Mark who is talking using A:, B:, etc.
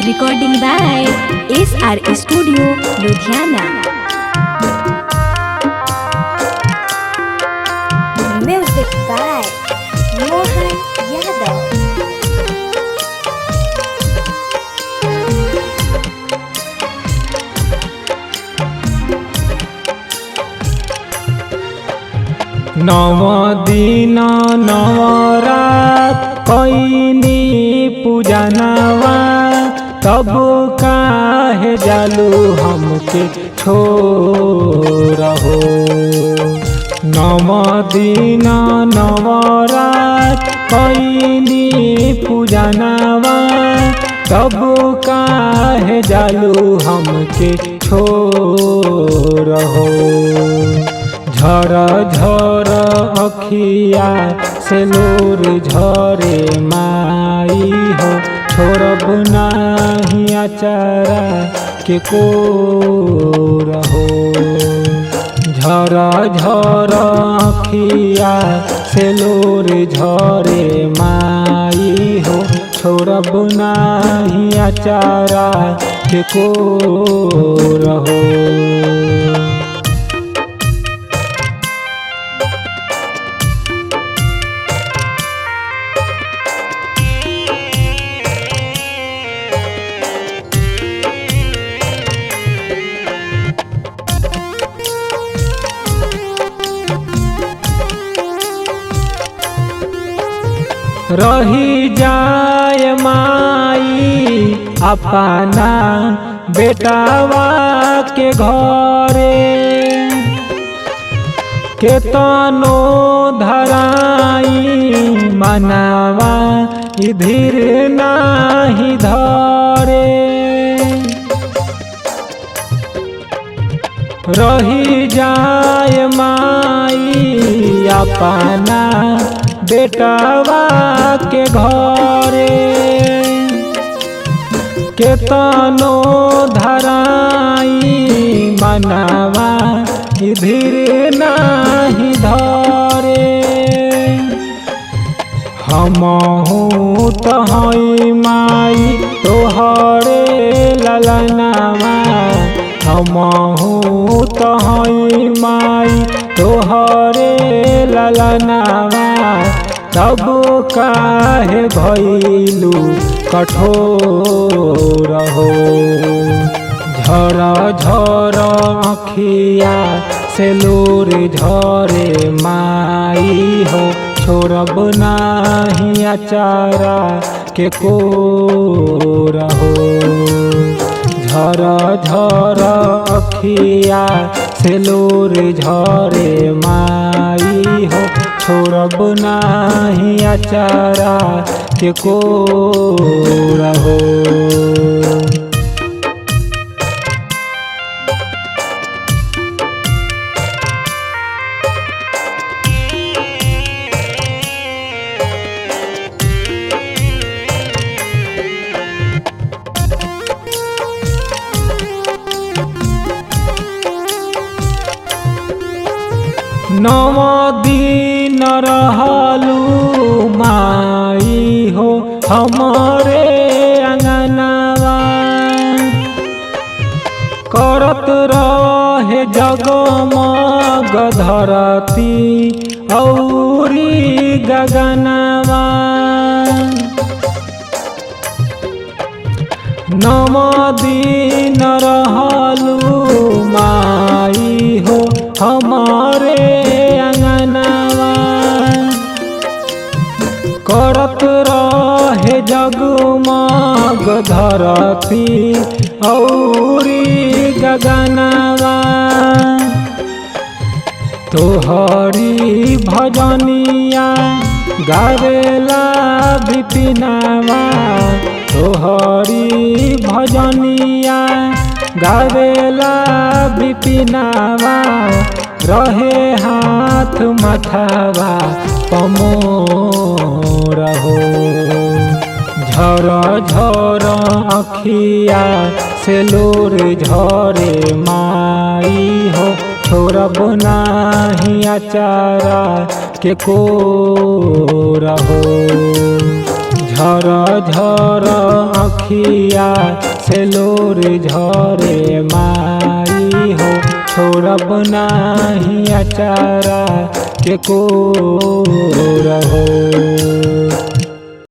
A: Recording by SR Studio, Ludhiana. Music by Mohan Yadav.
B: नव दिन नव रात कैनी पूजनवा तब काहे जालू हमके छोड़हो। नव दिन नव रात कैनी पूजनवा तब काहे जालू हमके छोड़हो। झर झर अखिया से लोर झरे माई हो, छोड़ब नाही अचारा के को रहो। झर झर अखिया से लोर झरे माई हो, छोड़ब नाही अचारा के को रहो। रही जाय माई अपना बेटावा के घरे, केतनो धराई मनावा इधर नाही धरे। रही जाय माई अपना बेटावा के घरे, केतनो धराई मनावा इधर नाही धरे। हमहू तो हई माई तोहरे ललनावा, हमहू तो हई माई तोहरे ललनावा, तब काहे भइलू कठोर हो। झर झर अखिया से लोर झरे माई हो, छोड़ब नाही अचारा के को रहो। झर झर अखिया से लोर झरे माई हो, छोड़ब नाही अचारा के को रहो। नव दिन रहलू माई हो हमारे अंगनवा, करत रहे जगमग धरती औरी गगनवा। नव दिन रहलू माई हो हमारे अंगनवा, करत रहे जगमग धरती औरी गगनवा। तोहरी भजनिया गावेला बिपिनवा, तोहरी भजनिया गावेला बिपिनवा, रहे हाथ मथावा पमोर हो। झर झर अखिया से लोर झरे माई हो, छोड़ब नाही अचारा के को रहो। झर झर अखिया से लोर झरे माई हो छोड़ब नाही अचारा के को रहो।